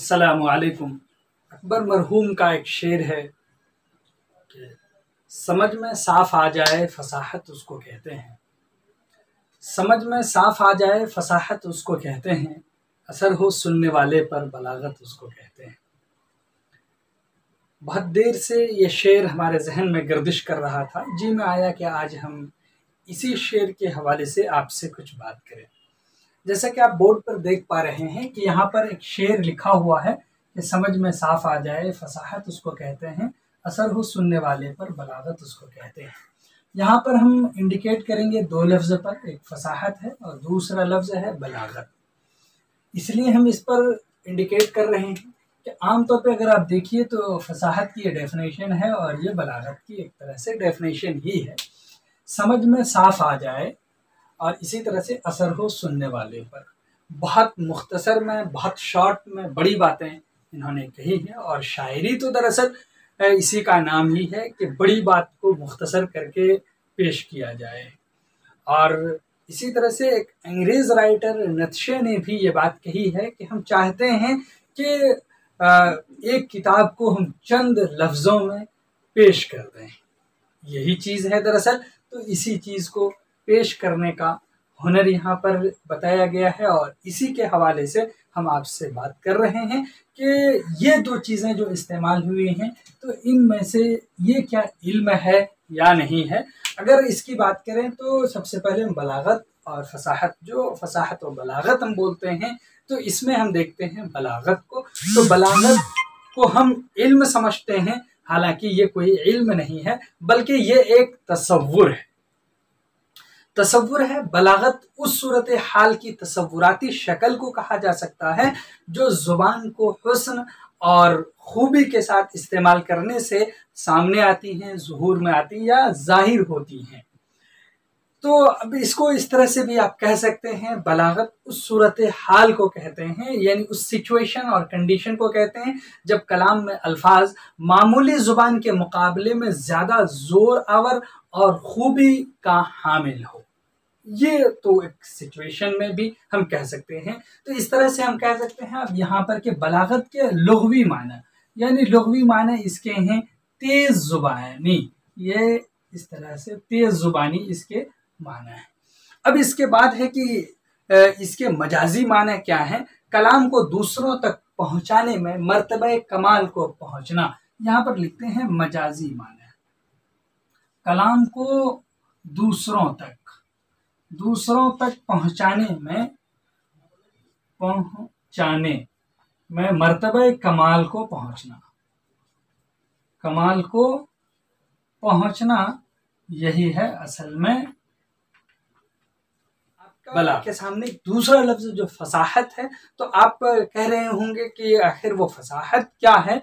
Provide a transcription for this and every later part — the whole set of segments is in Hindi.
अस्सलामुअलैकुम। अकबर मरहूम का एक शेर है कि समझ में साफ आ जाए फसाहत उसको कहते हैं। समझ में साफ आ जाए फसाहत उसको कहते हैं, असर हो सुनने वाले पर बलागत उसको कहते हैं। बहुत देर से ये शेर हमारे जहन में गर्दिश कर रहा था, जी में आया कि आज हम इसी शेर के हवाले से आपसे कुछ बात करें। जैसा कि आप बोर्ड पर देख पा रहे हैं कि यहाँ पर एक शेर लिखा हुआ है कि समझ में साफ आ जाए फसाहत उसको कहते हैं, असर हो सुनने वाले पर बलागत उसको कहते हैं। यहाँ पर हम इंडिकेट करेंगे दो लफ्ज़ पर, एक फसाहत है और दूसरा लफ्ज़ है बलागत। इसलिए हम इस पर इंडिकेट कर रहे हैं कि आमतौर पे अगर आप देखिए तो फसाहत की ये डेफिनेशन है और ये बलागत की एक तरह से डेफिनेशन ही है। समझ में साफ आ जाए और इसी तरह से असर हो सुनने वाले पर। बहुत मुख्तसर में, बहुत शॉर्ट में बड़ी बातें इन्होंने कही हैं और शायरी तो दरअसल इसी का नाम ही है कि बड़ी बात को मुख्तसर करके पेश किया जाए। और इसी तरह से एक अंग्रेज़ राइटर नीत्शे ने भी ये बात कही है कि हम चाहते हैं कि एक किताब को हम चंद लफ्ज़ों में पेश कर दें। यही चीज़ है दरअसल, तो इसी चीज़ को पेश करने का हुनर यहाँ पर बताया गया है और इसी के हवाले से हम आपसे बात कर रहे हैं कि ये दो चीज़ें जो इस्तेमाल हुई हैं तो इनमें से ये क्या इल्म है या नहीं है। अगर इसकी बात करें तो सबसे पहले हम बलागत और फसाहत, जो फसाहत और बलागत हम बोलते हैं, तो इसमें हम देखते हैं बलागत को। तो बलागत को हम इल्म समझते हैं, हालांकि ये कोई इल्म नहीं है बल्कि ये एक तसव्वुर है। तसव्वुर है। बलागत उस सूरत हाल की तसव्वुराती शक्ल को कहा जा सकता है जो ज़ुबान को हुस्न और खूबी के साथ इस्तेमाल करने से सामने आती हैं, ज़ुहूर में आती या ज़ाहिर होती हैं। तो अब इसको इस तरह से भी आप कह सकते हैं, बलागत उस सूरत हाल को कहते हैं, यानी उस सिचुएशन और कंडीशन को कहते हैं जब कलाम में अल्फाज मामूली ज़ुबान के मुकाबले में ज़्यादा ज़ोर आवर और खूबी का हामिल हो। ये तो एक सिचुएशन में भी हम कह सकते हैं। तो इस तरह से हम कह सकते हैं अब यहाँ पर कि बलागत के लुग़वी माना, यानी लुग़वी माना इसके हैं तेज़ ज़ुबानी। ये इस तरह से तेज़ ज़ुबानी इसके माना है। अब इसके बाद है कि इसके मजाजी माना क्या है। कलाम को दूसरों तक पहुँचाने में मर्तबे कमाल को पहुँचना, यहाँ पर लिखते हैं मजाजी माना। कलाम को दूसरों तक पहुँचाने में मर्तबे कमाल को पहुँचना, कमाल को पहुँचना यही है असल में बला के सामने दूसरा लफ्ज़ जो फसाहत है। तो आप कह रहे होंगे कि आखिर वो फसाहत क्या है।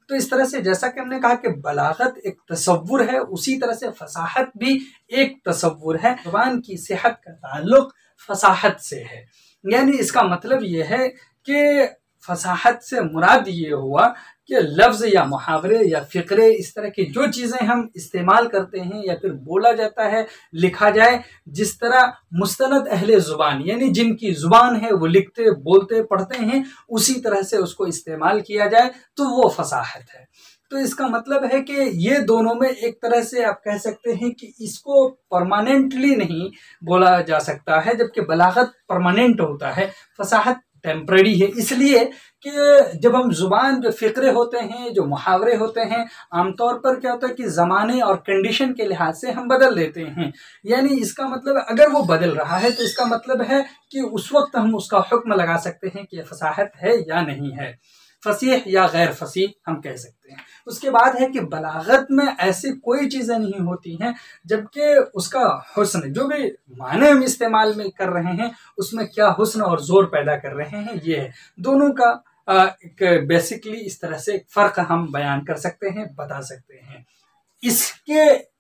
तो इस तरह से जैसा कि हमने कहा कि बलागत एक तसव्वुर है, उसी तरह से फसाहत भी एक तसव्वुर है। ज़ुबान की सेहत का ताल्लुक फसाहत से है, यानी इसका मतलब ये है कि फसाहत से मुराद ये हुआ कि लफ्ज़ या मुहावरे या फ़िक्रे, इस तरह की जो चीज़ें हम इस्तेमाल करते हैं या फिर बोला जाता है, लिखा जाए, जिस तरह मुस्तनद अहले ज़ुबान यानी जिनकी ज़ुबान है वो लिखते, बोलते, पढ़ते हैं, उसी तरह से उसको इस्तेमाल किया जाए तो वो फसाहत है। तो इसका मतलब है कि ये दोनों में एक तरह से आप कह सकते हैं कि इसको परमानेंटली नहीं बोला जा सकता है, जबकि बलागत परमानेंट होता है, फसाहत टेम्परेरी है। इसलिए कि जब हम ज़ुबान, जो फ़िक्रे होते हैं, जो मुहावरे होते हैं, आमतौर पर क्या होता है कि ज़माने और कंडीशन के लिहाज से हम बदल देते हैं। यानी इसका मतलब अगर वो बदल रहा है तो इसका मतलब है कि उस वक्त हम उसका हुक्म लगा सकते हैं कि फसाहत है या नहीं है, फसीह या गैर फसीह हम कह सकते हैं। उसके बाद है कि बलागत में ऐसी कोई चीज़ें नहीं होती हैं जबकि उसका हुस्न, जो भी माने हम इस्तेमाल में कर रहे हैं, उसमें क्या हुस्न और ज़ोर पैदा कर रहे हैं, ये है। दोनों का एक बेसिकली इस तरह से एक फ़र्क हम बयान कर सकते हैं, बता सकते हैं। इसके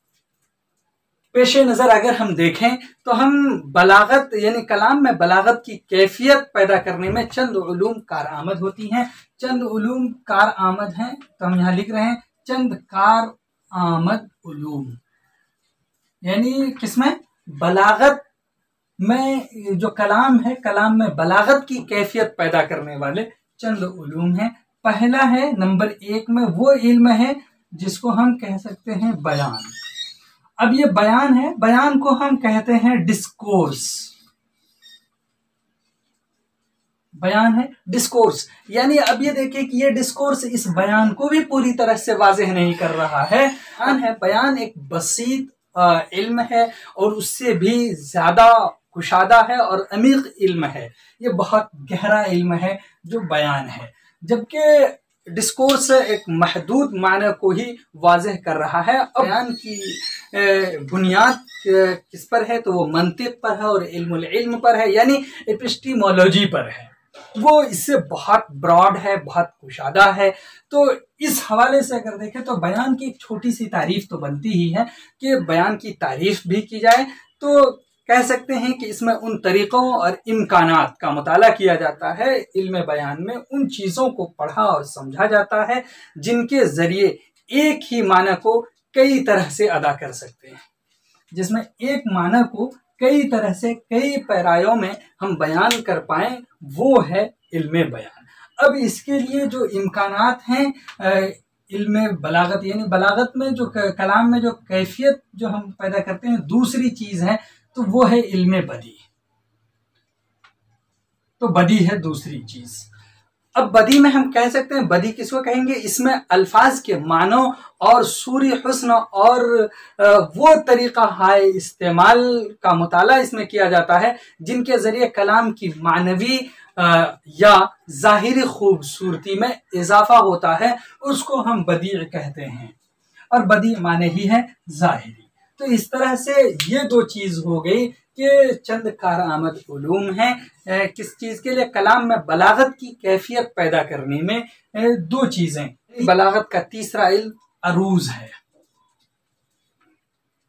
पेश नज़र अगर हम देखें तो हम बलागत यानी कलाम में बलागत की कैफियत पैदा करने में चंद उलूम कार आमद होती हैं। चंद उलूम कार आमद हैं, तो हम यहाँ लिख रहे हैं चंद कार आमद उलूम, यानी किसमें, बलागत में जो कलाम है, कलाम में बलागत की कैफियत पैदा करने वाले चंद उलूम हैं। पहला है नंबर 1 में वो इल्म है जिसको हम कह सकते हैं बयान। अब ये बयान है, बयान को हम कहते हैं डिस्कोर्स। बयान है डिस्कोर्स, यानी अब ये देखिए कि ये डिस्कोर्स इस बयान को भी पूरी तरह से वाज़ेह नहीं कर रहा है। बयान है, बयान एक बसीत इल्म है और उससे भी ज्यादा कुशादा है और अमीक इल्म है। ये बहुत गहरा इल्म है जो बयान है, जबकि डिस्कोर्स एक महदूद माने को ही वाज़ेह कर रहा है। बयान की बुनियाद किस पर है, तो वो मंतिक पर है और इल्मुल इल्म पर है, यानी एपिस्टीमोलॉजी पर है। वो इससे बहुत ब्रॉड है, बहुत कुशादा है। तो इस हवाले से अगर देखें तो बयान की एक छोटी सी तारीफ तो बनती ही है कि बयान की तारीफ भी की जाए। तो कह सकते हैं कि इसमें उन तरीक़ों और इम्कानात का मुताला किया जाता है। इल्म बयान में उन चीज़ों को पढ़ा और समझा जाता है जिनके ज़रिए एक ही माना को कई तरह से अदा कर सकते हैं, जिसमें एक माना को कई तरह से कई पैरायों में हम बयान कर पाएं, वो है इल्म बयान। अब इसके लिए जो इम्कानात हैं इल्म बलागत, यानी बलागत में जो कलाम में जो कैफियत जो हम पैदा करते हैं, दूसरी चीज़ है तो वो है इल्म बदी। तो बदी है दूसरी चीज़। अब बदी में हम कह सकते हैं, बदी किसको कहेंगे, इसमें अल्फाज के मानों और सूरी हुस्न और वो तरीक़ा हाय इस्तेमाल का मुताला इसमें किया जाता है जिनके ज़रिए कलाम की मानवी या ज़ाहिरी खूबसूरती में इजाफा होता है, उसको हम बदी कहते हैं। और बदी माने ही है ज़ाहिरी। तो इस तरह से ये दो चीज़ हो गई कि चंद कारआमद उलूम हैं किस चीज़ के लिए, कलाम में बलागत की कैफियत पैदा करने में दो चीज़ें। बलागत का तीसरा इल्म अरूज है,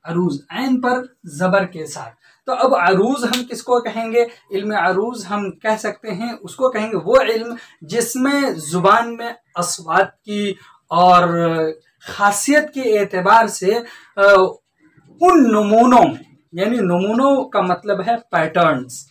अरूज ऐन पर ज़बर के साथ। तो अब अरूज हम किसको कहेंगे, इल्म अरूज हम कह सकते हैं, उसको कहेंगे वो इल्म जिसमें ज़ुबान में अस्वात की और खासियत के एतबार से उन नमूनों में, यानी नमूनों का मतलब है पैटर्न्स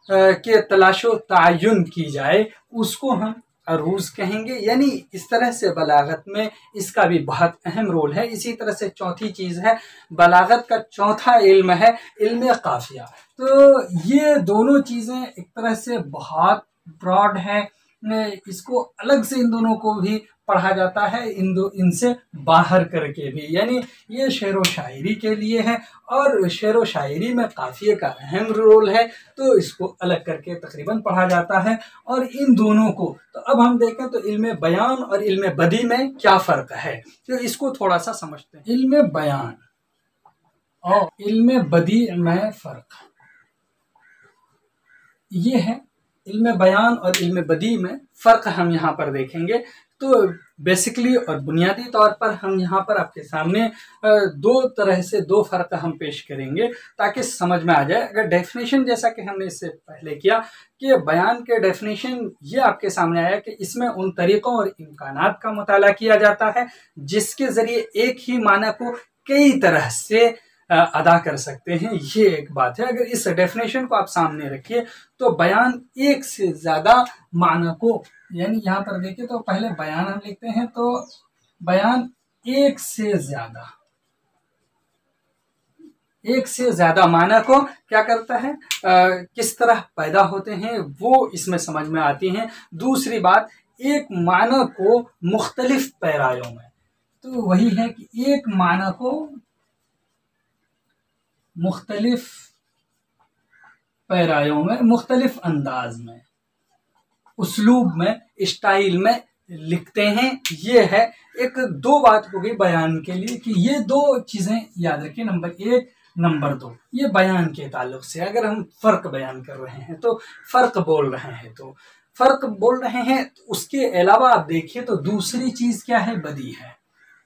के तलाशो तायुन की जाए, उसको हम अरूज कहेंगे। यानी इस तरह से बलागत में इसका भी बहुत अहम रोल है। इसी तरह से चौथी चीज़ है, बलागत का चौथा इल्म है इल्म काफिया। तो ये दोनों चीज़ें एक तरह से बहुत ब्रॉड है, इसको अलग से इन दोनों को भी पढ़ा जाता है, इनसे बाहर करके भी। यानी ये शेर व शायरी के लिए है और शेर व शायरी में काफिये का अहम रोल है, तो इसको अलग करके तकरीबन पढ़ा जाता है। और इन दोनों को तो अब हम देखें तो इल्म बयान और इल्म बदी में क्या फ़र्क है, तो इसको थोड़ा सा समझते हैं। इल्म बयान और इल्म बदी में फ़र्क ये है, इल्म बयान और इल्म बदी में फ़र्क हम यहाँ पर देखेंगे। तो बेसिकली और बुनियादी तौर पर हम यहाँ पर आपके सामने दो तरह से दो फ़र्क हम पेश करेंगे ताकि समझ में आ जाए। अगर डेफिनेशन जैसा कि हमने इससे पहले किया कि बयान के डेफिनेशन ये आपके सामने आया कि इसमें उन तरीक़ों और इम्कानात का मुताला किया जाता है जिसके ज़रिए एक ही माना को कई तरह से अदा कर सकते हैं। ये एक बात है। अगर इस डेफिनेशन को आप सामने रखिए तो बयान एक से ज़्यादा माना को, यानी यहाँ पर देखिए तो पहले बयान हम लिखते हैं, तो बयान एक से ज्यादा माना को क्या करता है, किस तरह पैदा होते हैं वो इसमें समझ में आती हैं। दूसरी बात, एक माना को मुख्तलिफ पैरायों में, तो वही है कि एक माना को मुख्तलिफ पैरायों में, मुख्तलिफ अंदाज में, उसलूब में, स्टाइल में लिखते हैं। ये है एक दो बात हो गई बयान के लिए कि ये दो चीज़ें याद रखिए, नंबर 1, नंबर 2, ये बयान के ताल्लुक से। अगर हम फ़र्क बयान कर रहे हैं तो फ़र्क बोल रहे हैं तो उसके अलावा आप देखिए तो दूसरी चीज़ क्या है, बदी है।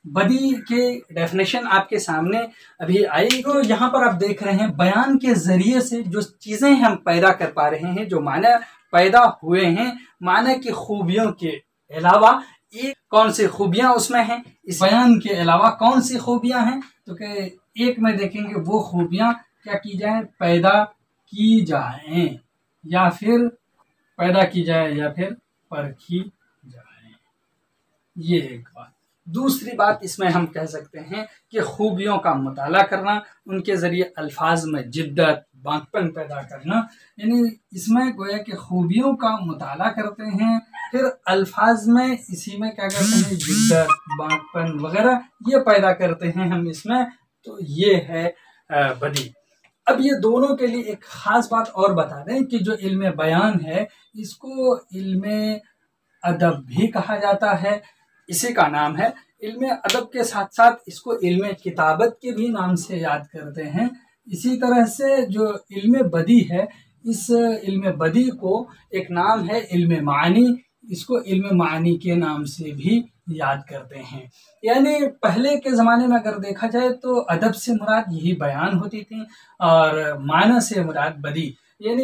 बदी के डेफिनेशन आपके सामने अभी आई। तो यहाँ पर आप देख रहे हैं बयान के ज़रिए से जो चीज़ें हम पैदा कर पा रहे हैं, जो माना पैदा हुए हैं, माना की खूबियों के अलावा एक कौन सी खूबियां उसमें हैं, इस बयान के अलावा कौन सी खूबियां हैं, तो एक में देखेंगे वो खूबियां क्या की जाए, पैदा की जाए या फिर परखी जाए। ये एक बात। दूसरी बात इसमें हम कह सकते हैं कि खूबियों का मुताला करना, उनके ज़रिए अल्फाज में जिद्दत, बांकपन पैदा करना। यानी इसमें गोया कि खूबियों का मुताला करते हैं, फिर अल्फाज में इसी में क्या करते हैं, जिद्दत, बांकपन वगैरह ये पैदा करते हैं हम इसमें। तो ये है बदी। अब ये दोनों के लिए एक ख़ास बात और बता दें कि जो इल्म बयान है इसको इल्म अदब भी कहा जाता है। इसी का नाम है। इल्म अदब के साथ साथ इसको इल्म किताबत के भी नाम से याद करते हैं। इसी तरह से जो इल्म बदी है, इस इल्म बदी को एक नाम है इल्म मानी, इसको इल्म मानी के नाम से भी याद करते हैं। यानी पहले के ज़माने में अगर देखा जाए तो अदब से मुराद यही बयान होती थी और माना से मुराद बदी। यानी